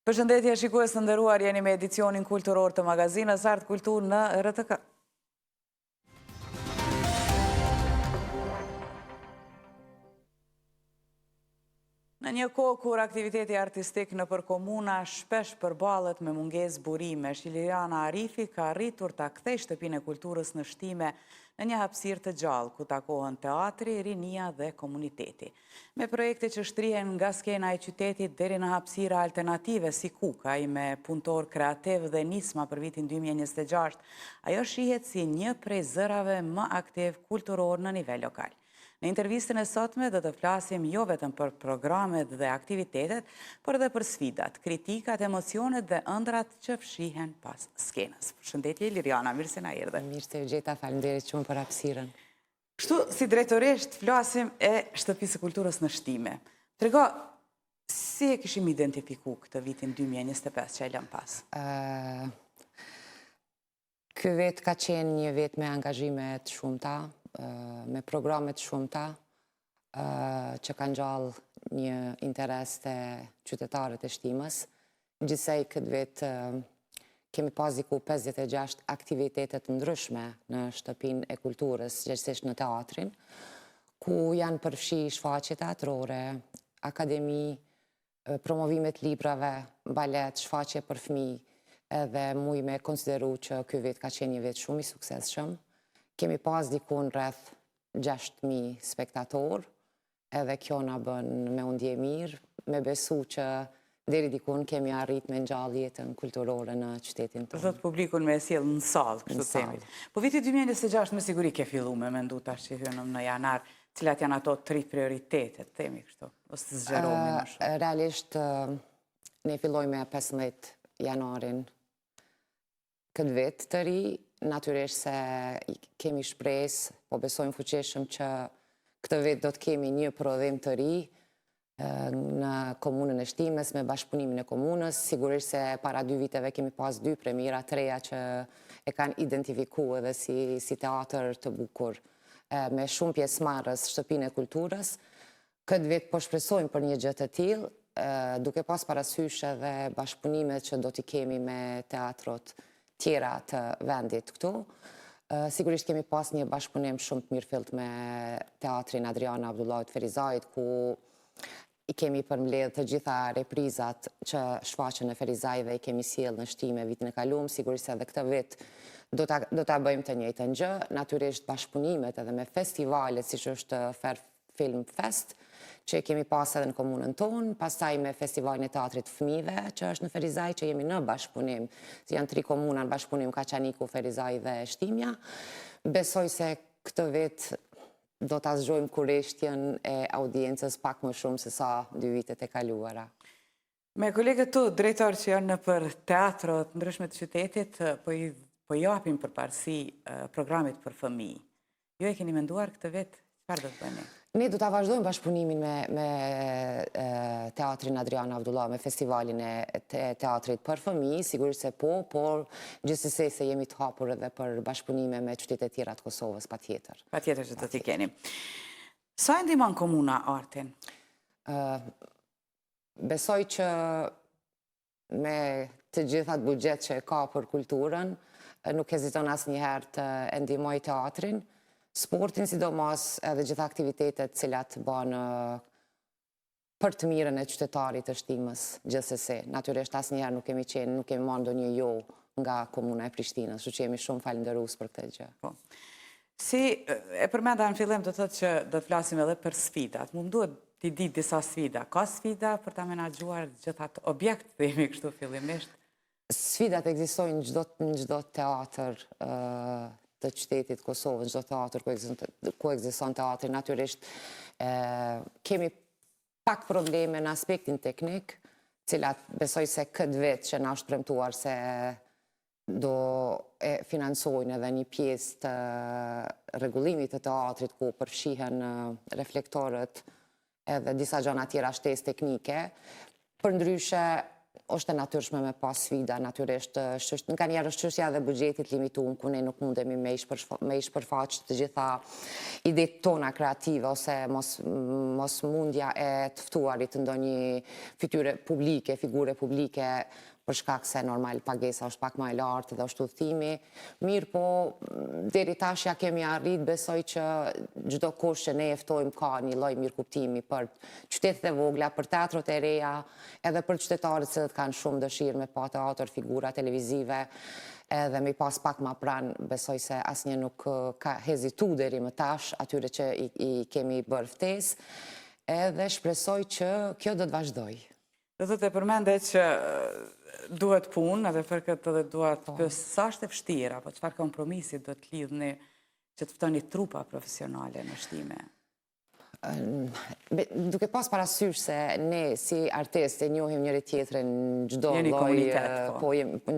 Përshëndetje shikues të nderuar, jeni me edicionin kulturor të magazinës Art Kultur në RTK. Në një kohë kur aktiviteti artistik në përkomuna shpesh përballet me mungesë burime, Liliana Arifi ka arritur ta kthejë shtëpinë e kulturës në shtime në një hapësirë të gjallë, ku takohen teatri, rinia dhe komuniteti. Me projekte që shtrihen nga skena e qytetit deri në hapësira alternative si Kukaj me punëtor kreativ dhe nisma për vitin 2026, ajo shihet si një prej zërave më aktiv kulturor në nivel lokal. Në intervistën e sotme do të flasim jo vetëm për programet dhe aktivitetet, por edhe për sfidat, kritikat, emocionet dhe ëndrat që fshihen pas skenës. Përshëndetje Liliana, mirë se na erdhe. Mirë se u gjeta, faleminderit shumë për hapësirën. Kështu, si drejtoresht, flasim e Shtëpisë së Kulturës në shtime. Trego, si e kishim identifiku këtë vitin 2025 që e lëm pas? Ky vit ka qenë një vit me angazhime të shumta, me programet shumta, që kanë gjallë një interes të qytetarët e shtimës. Gjithsej këtë vit kemi pas diku 56 aktivitetet ndryshme në Shtëpinë e Kulturës, gjithsesi në teatrin, ku janë përfshi shfaqje teatrore, akademi, promovimet librave, balet, shfaqje për fëmijë, edhe muj me konsideru që ky vit ka qenë një vit shumë i suksesshëm. Kemi pas dikun rreth 6.000 spektator, edhe kjo na bën me u ndje mirë, me besu që deri dikun kemi arrit me ngjall jetën kulturore në qytetin tonë. Zot publikun me sjell në sallë, kështu themi. Po viti 2026 me siguri ke fillu me mendu tash që hynëm në janar, cilat janë ato 3 prioritetet, themi kështu, ose të zgjerohemi më shumë. Realisht ne fillojmë me 15 janarin këtë vit të ri. Natyrisht se kemi shpresë, po besojmë fuqishëm që këtë vit do të kemi një prodhim të ri në komunën e Shtimës me bashkëpunimin e komunës. Sigurisht se para 2 viteve kemi pas 2 premiera të reja që e kanë identifikuar edhe si teatr të bukur me shumë pjesëmarrës Shtëpinë e Kulturës. Këtë vit po shpresojmë për një gjë të tillë, duke pas parasysh edhe bashkëpunimet që do t'i kemi me teatrot tjera të vendit këtu. Sigurisht kemi pas një bashkëpunim shumë të mirëfillt me teatrin Adriana Abdullahit Ferizajit, ku i kemi përmbledh të gjitha reprizat që shfaqen në Ferizaj dhe i kemi sjell në Shtime vitin e kaluar. Sigurisht edhe këtë vit do ta bëjmë të njëjtën gjë. Natyrisht bashkëpunimet edhe me festivalet siç është Fair Film Fest, që kemi pas edhe në komunën tonë, pastaj me festivalin e teatrit fëmijëve, që është në Ferizaj, që jemi në bashkëpunim. Janë 3 komuna në bashkëpunim, Kaçaniku, Ferizaj dhe Shtimja. Besoj se këtë vit do ta zgjojmë kurreshtjen e audiencës pak më shumë se sa 2 vitet e kaluara. Me kolegët tu, drejtor që janë në për teatrot ndryshme të qytetit, po japim përparësi programit për fëmijë. Jo e keni menduar këtë vit, çfarë do të bëni? Ne do ta vazhdojmë bashkëpunimin me teatrin Adriana Abdullah, me festivalin e teatrit për fëmijë, sigurisht se po, por gjithsesi se jemi të hapur edhe për bashkëpunime me qytetet tjera të Kosovës, patjetër. Patjetër që do t'i keni. Sa e ndihmon komuna artin? Besoj që me të gjithat buxhet që e ka për kulturën, nuk heziton asnjëherë të ndihmoj teatrin. Sportin, sidomos edhe gjitha aktivitetet cilat banë për të mirën e qytetarit të Shtimës gjithsesi. Natyrisht asnjëherë nuk kemi marrë ndonjë jo nga komuna e Prishtinës, kështu që jemi shumë falënderues për këtë gjë. Po. Si e përmenda në fillim, do thotë që do të flasim edhe për sfidat. Mu duhet t'i di disa sfida. Ka sfida për ta menaxhuar gjithat objekt, themi kështu fillimisht? Sfidat ekzistojnë në çdo teatr të qytetit Kosovës, çdo teatr ku ekziston teatri. Natyrisht kemi pak probleme në aspektin teknik, cilat besoj se këtë vit që na është premtuar se do e financojnë edhe një pjesë të rregullimit të teatrit ku përfshihen reflektorët edhe disa gjëra tjera shtesë teknike. Përndryshe është e natyrshme me pas sfida, natyrisht, nga njerë është çështja dhe buxhetit limituar, ku ne nuk mundemi me ish përfaqë të gjitha idetë tona kreative, ose mos mundja e të ftuarit të ndonjë fytyre publike, figure publike, për shkak se normal pagesa është pak më e lartë dhe është udhëtimi. Mirë po, deri tash ja kemi arrit, besoj që çdo kush që ne e ftojmë ka një lloj mirëkuptimi për qytetet e vogla, për teatrot e reja, edhe për qytetarët që kanë shumë dëshirë me pa teatr, figura televizive, edhe me pas pak ma pranë, besoj se asnjë nuk ka hezitu deri më tash, atyre që i kemi bërë ftesë, edhe shpresoj që kjo do të vazhdoj. Do të përmende që duhet punë, edhe për këtë edhe duhet të pyes sa është e vështirë, apo çfarë kompromisit do të lidhni që të ftoni trupa profesionale në shtime? Duke pas parasysh se ne si artistë e njohim njëri tjetrin në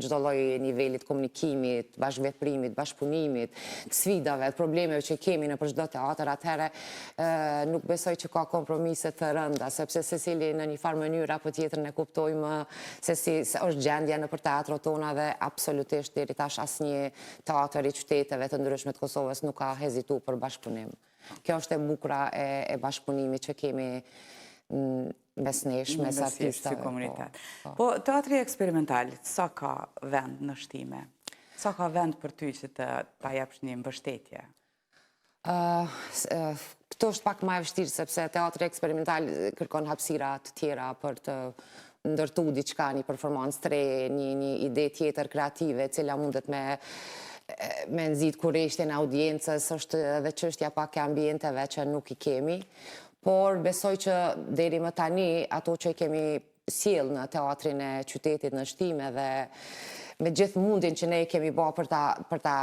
çdo lloj nivelit komunikimit, bashkëveprimit, bashkëpunimit, sfidave, problemeve që kemi në për çdo teatr, atëherë nuk besoj që ka kompromise të rënda, sepse secili në një farë mënyrë apo tjetër ne kuptojmë se si është gjendja në për teatrot tona dhe absolutisht deri tash asnjë teatr i qyteteve të ndryshme të Kosovës nuk ka hezituar për bashkëpunim. Kjo është e bukura e bashkëpunimit që kemi mes nesh, mes artistave. Si komunitet. Po, teatri eksperimental, sa ka vend në shtime? Sa ka vend për ty që ta jepsh një mbështetje? Këto është pak më e vështirë, sepse teatri eksperimental kërkon hapësira të tjera për të ndërtu diçka, një performancë të re, një ide tjetër kreative, cila mundet me nxit kurreshtjen e audiencës, është edhe çështja pak e ambienteve që nuk i kemi, por besoj që deri më tani ato që i kemi sjell në teatrin e qytetit në shtime dhe me gjithë mundin që ne kemi bërë për ta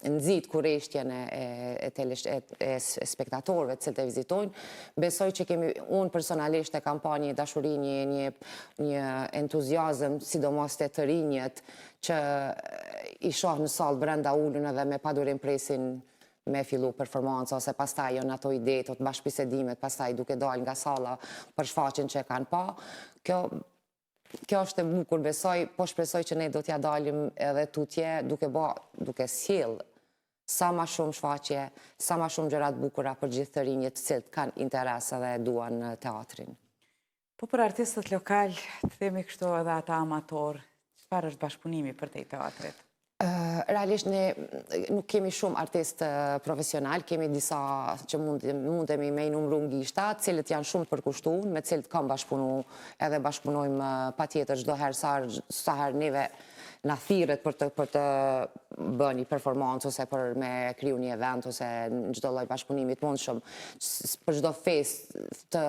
nxit kurreshtjen e spektatorëve të cilët e vizitojnë, besoj që unë personalisht e kam pa një dashuri, një entuziazëm, sidomos të rinjët, që i shoh në sallë brenda ulën edhe me padurim presin me fillu performancë, ose pastaj janë ato idetë, të bashkëbisedimet, pastaj duke dalë nga salla për shfaqjen që e kanë pa. Kjo është e bukur, besoj, po shpresoj që ne do t'ja dalim edhe tutje duke sjell sa ma shumë shfaqje, sa ma shumë gjërat bukura për gjithë të rinjët të cilët kanë interes edhe duan teatrin. Po për artistët lokal, të themi kështu edhe ata amator, çfarë është bashkëpunimi për te teatrit? Realisht ne nuk kemi shumë artistë profesional, kemi disa që mundemi me i numru ngishta, cilët janë shumë përkushtuar, me cilët kam bashkëpunu, edhe bashkëpunojmë patjetër çdo herë sa herë neve na thirret për të bërë një performancë ose për me kriju një event ose në çdo lloj bashkëpunimi të mundshëm për çdo festë të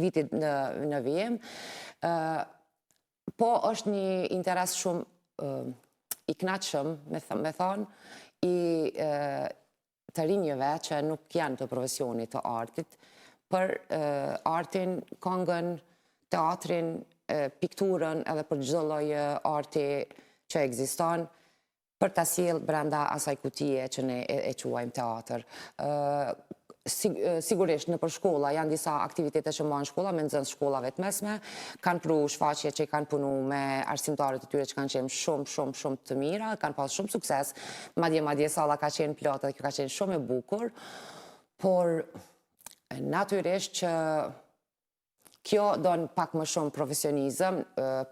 vitit në vijim. Po është një interes shumë i kënaqshëm, me thonë, i të rinjëve që nuk janë të profesionit të artit, për artin, këngën, teatrin, pikturën, edhe për çdo lloj arti që ekziston, për ta sjellë brenda asaj kutije që ne e quajmë teatr. Sigurisht në për shkolla janë disa aktivitete që mbahen shkolla me nxënës shkollave të mesme, kanë pru shfaqje që i kanë punu me arsimtarët e tyre që kanë qenë shumë të mira, kanë pas shumë sukses, madje salla ka qenë plotë dhe kjo ka qenë shumë e bukur, por natyrisht që kjo don pak më shumë profesionizëm,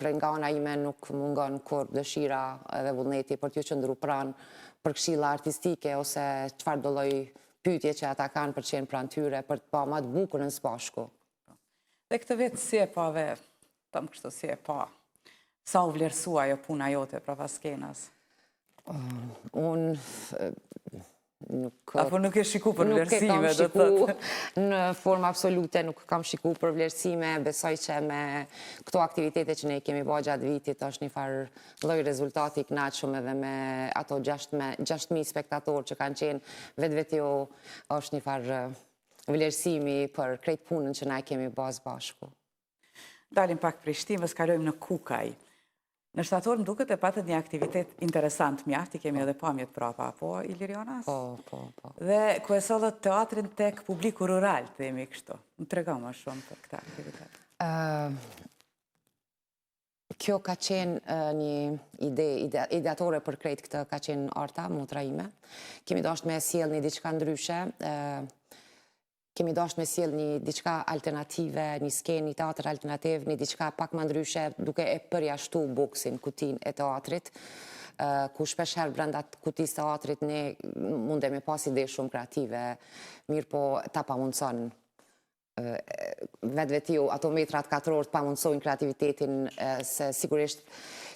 për nga ana ime nuk mungon kur dëshira edhe vullneti për t'ju qëndru pranë për këshilla artistike ose çfarë do lloj pyetje që ata kanë për të qenë pranë tyre, për të pa më të bukurën së bashku. Dhe këtë vetë si e pa ve, tëm kështu si e pa, sa u vlerësua jo puna jote prapas skenës? Unë Apo nuk e shiku për vlerësime, do të thotë? Në formë absolute nuk kam shiku për vlerësime, besoj që me këto aktivitete që ne kemi bërë gjatë vitit është një farë lloj rezultati i kënaqshëm edhe me ato 6.000 spektatorë që kanë qenë vetveti është një farë vlerësimi për krejt punën që ne kemi bërë bashku. Dalim pak prej shtimës, kalojmë në Kukaj. Në shtator më duket e patët një aktivitet interesant mjaft, i kemi edhe pamjet prapa, po, Ilirianas? Po. Dhe ku e sollët teatrin tek publiku rural, të jemi kështu. Më trega më shumë për këta aktivitet. Kjo ka qenë një ide ideatore për krejt këtë ka qenë Arta, motra ime. Kemi dashur me sjell një diçka ndryshe, kemi dashur me sjell një diçka alternative, një skenë, një teatr alternativ, një diçka pak më ndryshe, duke e përjashtu boksin, kutin e teatrit, ku shpesh herë brenda kutisë teatrit ne mundemi pas ide shumë kreative, mirë po ta pamundson vetë ato metrat katror pa mundsojnë kreativitetin, se sigurisht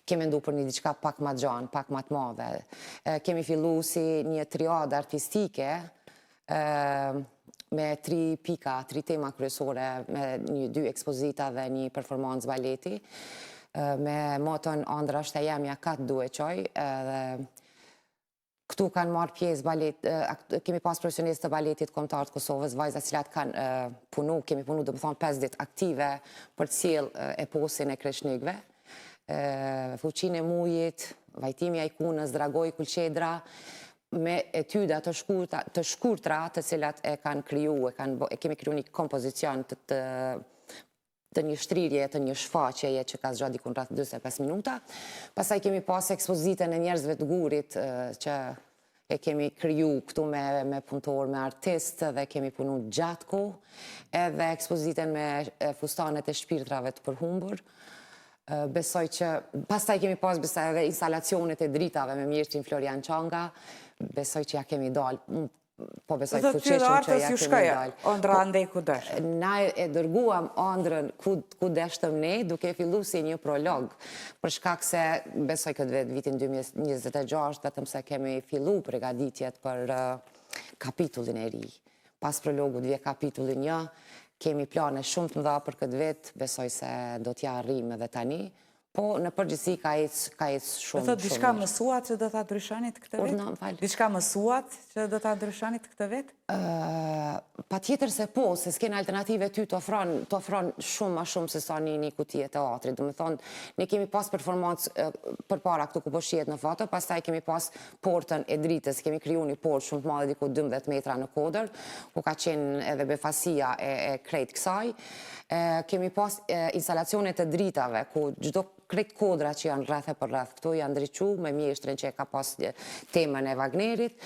kemi mendu për një diçka pak më gjanë, pak më të madhe. Kemi fillu si një triadë artistike me 3 pika, 3 tema kryesore, me 2 ekspozita dhe një performancë baleti, me moton Andra Shtejemja ka të duhe qoj, dhe këtu kanë marrë pjesë balet, kemi pas profesionistë të baletit kombëtar të Kosovës, vajza cilat kanë kemi punu dhe më thonë 5 ditë aktive për të sjellë eposin e Kreshnikëve, fuqinë e mujit, vajtimi i ikunës, dragoj kulqedra, me etyda të shkurtra të cilat e kanë kriju, kemi kriju një kompozicion të një shtrirje, të një shfaqjeje që ka zgjatë dikun rreth 45 minuta. Pastaj kemi pas ekspozitën e njerëzve të gurit që e kemi kriju këtu me punëtor, me artistë dhe kemi punu gjatë kohë, edhe ekspozitën me fustanet e shpirtrave të përhumbur. Besoj që pastaj kemi pas edhe instalacionet e dritave me mjeshtrin Florian Çanga, besoj që ja kemi dalë. Po besoj të fuqishëm që ja kemi dalë. Ondra andej ku dësh? Na e dërguam Ondrën ku deshtëm ne, duke fillu si një prolog, për shkak se besoj këtë vetë vitin 2026, vetëm se kemi fillu përgatitjet për kapitullin e ri. Pas prologut vje kapitullin 1, kemi plane shumë të mëdha për këtë vetë, besoj se do t'ja arrim edhe tani, po në përgjithësi ka ecë shumë. Do thot diçka mësuat që do ta ndryshonit këtë vetë? Urdhna, më fal. Diçka mësuat që do ta ndryshonit këtë vetë? Patjetër se po, se s'kena alternative ty të ofron shumë ma shumë se sa një kuti e teatrit. Do me thonë, ne kemi pas performancë përpara këtu ku po shihet në foto, pastaj kemi pas portën e dritës, kemi kriju një portë shumë të madhe diku 12 metra në kodër, ku ka qenë edhe befasia e krejt kësaj. Kemi pas instalacionet e dritave, ku çdo krejt kodra që janë rreth e për rreth këtu janë ndriçu me mjeshtrin që ka pas temën e Wagnerit.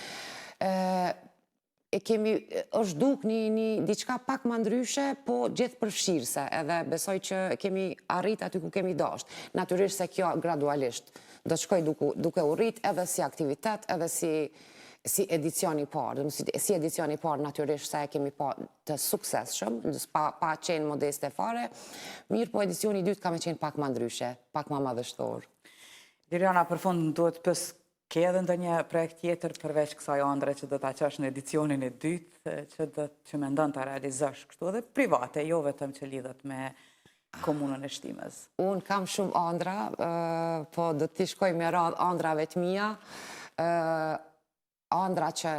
është duk një diçka pak më ndryshe, po gjithë përfshirëse, edhe besoj që kemi arrit aty ku kemi dasht. Natyrisht se kjo gradualisht do të shkoj duke u rrit edhe si aktivitet, edhe si edicioni parë. Si edicioni parë natyrisht se kemi pa të suksesshëm, pa qenë modeste fare, mirë po edicioni i dytë ka me qenë pak më ndryshe, pak më madhështor. Liriana, për fund duhet pës ke edhe ndonjë projekt tjetër përveç kësaj ëndre që do ta qosh në edicionin e dytë, që mendon ta realizosh kështu edhe private, jo vetëm që lidhet me komunën e Shtimës? Unë kam shumë ëndra, po do t'i shkoj me radhë ëndrave të mia. Ëndra që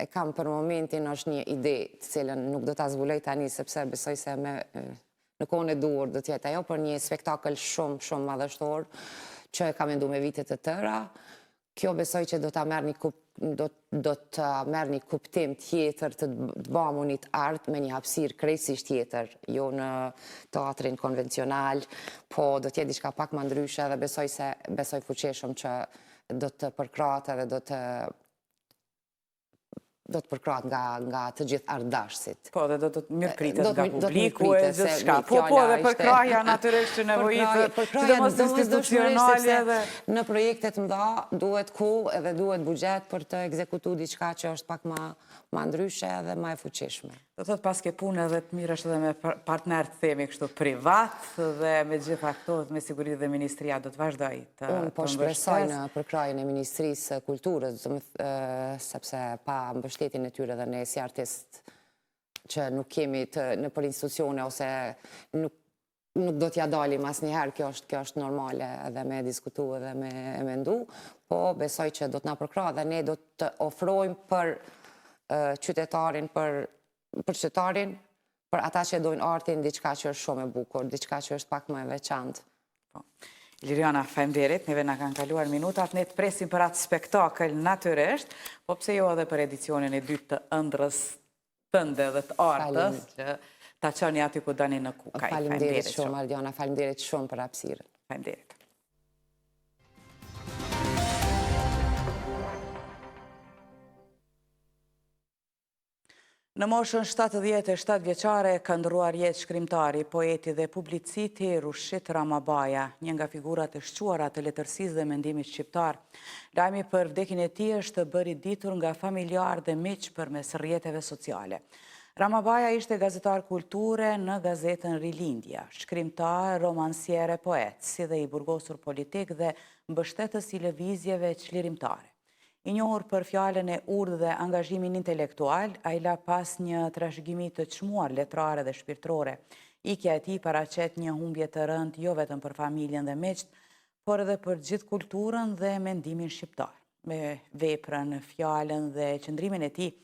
e kam për momentin është një ide të cilën nuk do t'a zbuloj tani, sepse besoj se në kohën e duhur do t'jetë ajo, për një spektakël shumë, shumë madhështor, që e kam mendu me vitet të tëra. Kjo besoj që do të merr një kuptim tjetër të bamunit art me një hapësirë krejtësisht tjetër, jo në teatrin konvencional, po do t'jetë diçka pak më ndryshe dhe besoj fuqishëm që do të përkrahet edhe do të përkrahet nga të gjithë ardashësit. Po, dhe do të mirëpritet nga publiku e gjithë shka. Po, dhe përkrahja natyrisht që nevojitë, që do mos institucionale dhe... Në projektet mëdha duhet kohë edhe duhet buxhet për të ekzekutu diçka që është pak ma ndryshe edhe ma e fuqishme. Do thot pas ke punë edhe të mirë është edhe me partner të themi kështu privat dhe me gjitha këto me siguri dhe Ministria do të vazhdoj të Unë po shpresoj në përkrahjen e Ministrisë Kulturës, sepse pa mbështetjen e tyre dhe ne si artist që nuk kemi në për institucione ose nuk do t'ja dalim asnjëherë, kjo është normale edhe me diskutu edhe me mendu, po besoj që do t'na përkrah dhe ne do të ofrojmë për qytetarin, për qytetarin, për ata që dojnë artin, diçka që është shumë e bukur, diçka që është pak më e veçantë. Liriana, faleminderit, neve na kanë kaluar minutat, ne të presim për atë spektakël natyrisht, po pse jo edhe për edicionin e dytë të ëndrës tënde dhe të artës, që ta qoni aty ku dani në Kukaj. Faleminderit shumë, Ardiana, faleminderit shumë për hapësirën. Faleminderit. Në moshën 77 vjeçare ka ndëruar jetë shkrimtari, poeti dhe publiciti Rushit Ramabaja, një nga figurat e shquara të letërsisë dhe mendimit shqiptar. Lajmi për vdekjen e tij është bërë i ditur nga familjar dhe miq përmes rrjeteve sociale. Ramabaja ishte gazetar kulture në gazetën Rilindja, shkrimtar, romansier e poet, si dhe i burgosur politik dhe mbështetës i lëvizjeve çlirimtare. I njohur për fjalën e urtë dhe angazhimin intelektual, ai la pas një trashëgimi të çmuar letrare dhe shpirtërore. Ikja e tij paraqet një humbje të rëndë jo vetëm për familjen dhe miqt, por edhe për gjithë kulturën dhe mendimin shqiptar. Me veprën, fjalën dhe qëndrimin e tij,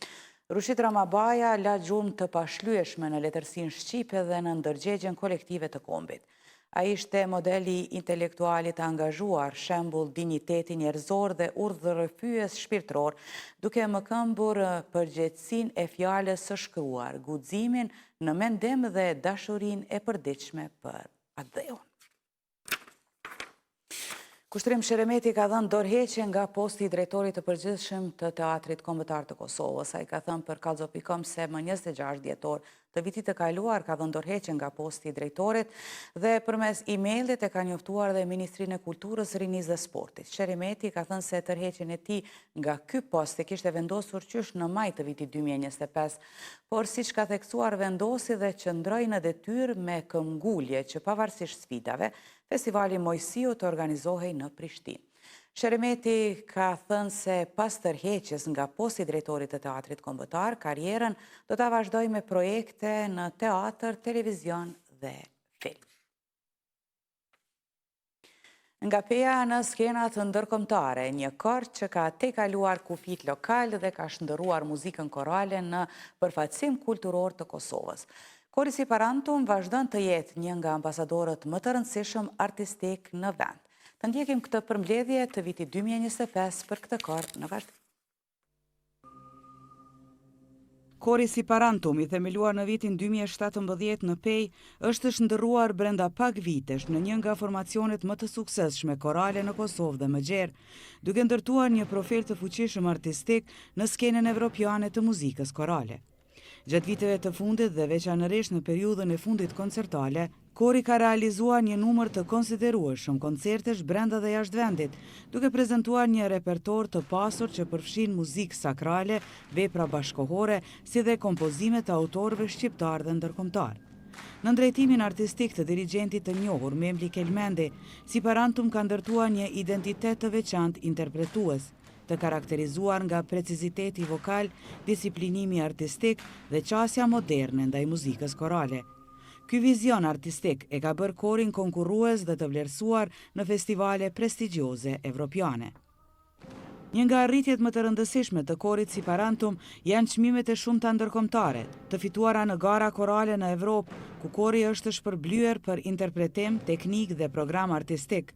Rushit Ramabaja la gjurmë të pashlyeshme në letërsinë shqipe dhe në ndërgjegjen kolektive të kombit. Ai ishte modeli intelektualit angazhuar, shembull dinjiteti njerëzor dhe urdhërrëfyes shpirtëror, duke më këmbur përgjegjësinë e fjalës së shkruar, guximin në mendim dhe dashurinë e përditshme për atë dheun. Kushtrim Sheremeti ka dhënë dorëheqje nga posti i drejtorit të përgjithshëm të Teatrit Kombëtar të Kosovës. Ai ka thënë për Kallxo.com se më 26 dhjetor të vitit të kaluar ka dhënë dorëheqje nga posti i drejtorit dhe përmes emailit e ka njoftuar dhe Ministrinë e Kulturës, Rinisë dhe Sportit. Sheremeti ka thënë se tërheqjen e tij nga ky post e kishte vendosur qysh në maj të vitit 2025, por siç ka theksuar vendosi dhe qëndroi në detyrë me këmbgulje që pavarësisht sfidave, Festivali Mojësiu të organizohej në Prishtinë. Sheremeti ka thënë se pas tërheqjes nga posti i drejtorit të Teatrit Kombëtar, karrierën do ta vazhdojë me projekte në teatr, televizion dhe film. Nga peja në skenat ndërkombëtare, një kor që ka tejkaluar kufit lokal dhe ka shndërruar muzikën korale në përfaqësim kulturor të Kosovës. Kori Siparantum vazhdon të jetë një nga ambasadorët më të rëndësishëm artistik në vend. Të ndjekim këtë përmbledhje të vitit 2025 për këtë kor në vazhdim. Kori Siparantum, i themeluar në vitin 2017 në Pej, është shndërruar brenda pak vitesh në një nga formacionet më të suksesshme korale në Kosovë dhe më gjerë, duke ndërtuar një profil të fuqishëm artistik në skenën evropiane të muzikës korale. Gjatë viteve të fundit dhe veçanërisht në periudhën e fundit koncertale, Kori ka realizuar një numër të konsiderueshëm koncertesh brenda dhe jashtë vendit, duke prezantuar një repertor të pasur që përfshin muzikë sakrale, vepra bashkëkohore, si dhe kompozime të autorëve shqiptar dhe ndërkombëtar. Në drejtimin artistik të dirigentit të njohur Memli Kelmendi, Siparantum ka ndërtuar një identitet të veçantë interpretues, të karakterizuar nga preciziteti vokal, disiplinimi artistik dhe qasja moderne ndaj muzikës korale. Ky vizion artistik e ka bërë Korin konkurrues dhe të vlerësuar në festivale prestigjioze evropiane. Një nga arritjet më të rëndësishme të Korit Siparantum janë çmimet e shumta ndërkombëtare, të fituara në gara korale në Evropë, ku Kori është shpërblyer për interpretim, teknik dhe program artistik.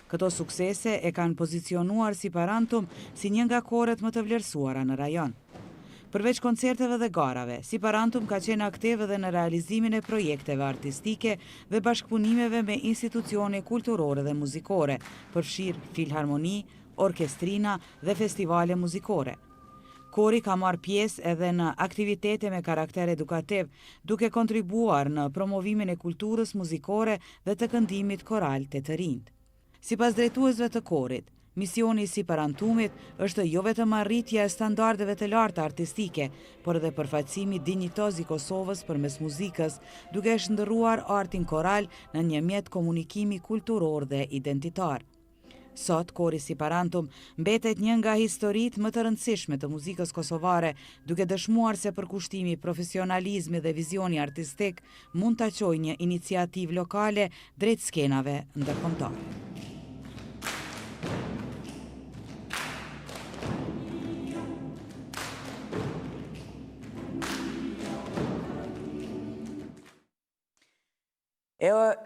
Këto suksese e kanë pozicionuar Siparantum si një nga koret më të vlerësuara në rajon. Përveç koncerteve dhe garave, Siparantum ka qenë aktiv edhe në realizimin e projekteve artistike dhe bashkëpunimeve me institucione kulturore dhe muzikore, përfshirë filharmoni, orkestrina dhe festivale muzikore. Kori ka marrë pjesë edhe në aktivitete me karakter edukativ, duke kontribuar në promovimin e kulturës muzikore dhe të këndimit koral të të rinjt. Sipas drejtuesve të Korit, misioni i Siparantumit është jo vetëm arritja e standardeve të larta artistike, por edhe përfaqësimi dinjitoz i Kosovës përmes muzikës, duke shndërruar artin koral në një mjet komunikimi kulturor dhe identitar. Sot, Kori Siparantum mbetet një nga historitë më të rëndësishme të muzikës kosovare, duke dëshmuar se përkushtimi, profesionalizmi dhe vizioni artistik mund të çojë një iniciativë lokale drejt skenave ndërkombëtare.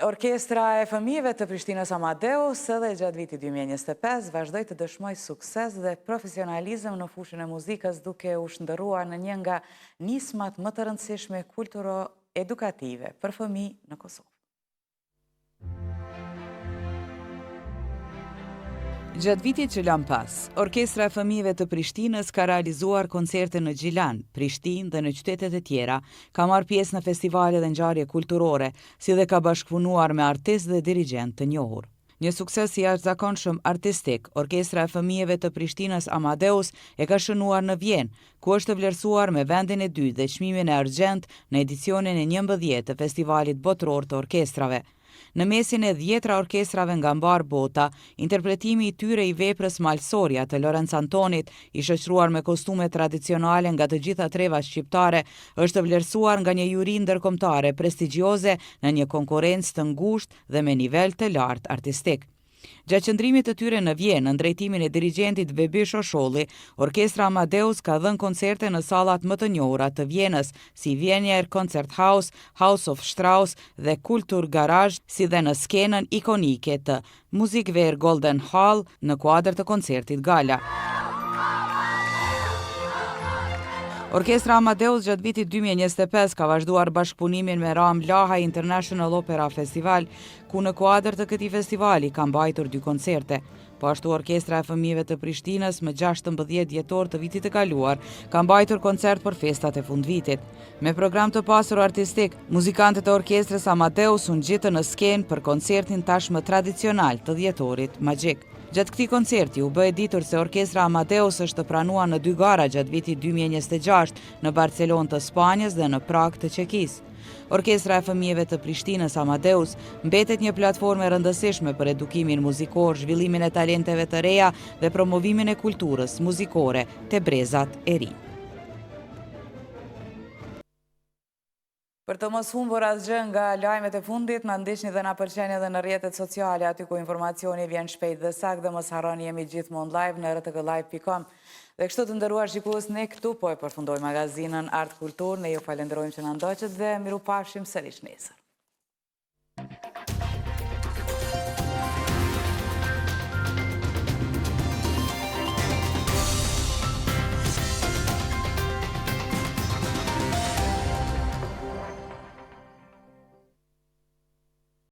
Orkestra e fëmijëve të Prishtinës Amadeus edhe gjatë vitit 2025 vazhdoi të dëshmojë sukses dhe profesionalizëm në fushën e muzikës, duke u shndërruar në një nga nismat më të rëndësishme kulturo-edukative për fëmijë në Kosovë. Gjatë vitit që lan pas, Orkestra e Fëmijëve të Prishtinës ka realizuar koncerte në Gjilan, Prishtinë dhe në qytetet e tjera, ka marrë pjesë në festivale dhe ngjarje kulturore, si dhe ka bashkëpunuar me artistë dhe dirigent të njohur. Një sukses i jashtëzakonshëm artistik, Orkestra e Fëmijëve të Prishtinës Amadeus e ka shënuar në Vjenë, ku është vlerësuar me vendin e dytë dhe çmimin e argjend në edicionin e 11 të Festivalit Botëror të Orkestrave. Në mesin e 10 orkestrave nga mbar bota, interpretimi i tyre i veprës Malsoria të Lorenz Antonit, i shoqëruar me kostume tradicionale nga të gjitha trevat shqiptare, është vlerësuar nga një juri ndërkombëtare prestigjioze në një konkurrencë të ngushtë dhe me nivel të lartë artistik. Gjatë qëndrimit të tyre në Vjenë, në drejtimin e dirigentit Bebi Shosholli, Orkestra Amadeus ka dhënë koncerte në sallat më të njohura të Vjenës, si Vjenier Concert House, House of Strauss dhe Kultur Garage, si dhe në skenën ikonike të Musikver Golden Hall në kuadër të koncertit gala. Orkestra Amadeus gjatë vitit 2025 ka vazhduar bashkëpunimin me Ram Laha International Opera Festival, ku në kuadër të këtij festivali ka mbajtur 2 koncerte. Po ashtu Orkestra e Fëmijëve të Prishtinës më 16 dhjetor të vitit të kaluar ka mbajtur koncert për festat e fundvitit. Me program të pasur artistik, muzikantët e Orkestrës Amadeus u ngjitën në skenë për koncertin tashmë tradicional të dhjetorit magjik. Gjatë këtij koncerti u bë e ditur se Orkestra Amadeus është pranuar në 2 gara gjatë vitit 2026 në Barcelonë të Spanjës dhe në Prag të Çekisë. Orkestra e Fëmijëve të Prishtinës Amadeus mbetet një platformë e rëndësishme për edukimin muzikor, zhvillimin e talenteve të reja dhe promovimin e kulturës muzikore te brezat e rinj. Për të mos humbur asgjë nga lajmet e fundit, na ndiqni dhe na pëlqeni edhe në rrjetet sociale, aty ku informacioni vjen shpejt dhe saktë, dhe mos harroni jemi gjithmonë live në rtglive.com. Dhe kështu të nderuar shikues, ne këtu po e përfundoj magazinën Art Kultur, ne ju falenderojmë që na ndoqët dhe mirupafshim sërish nesër.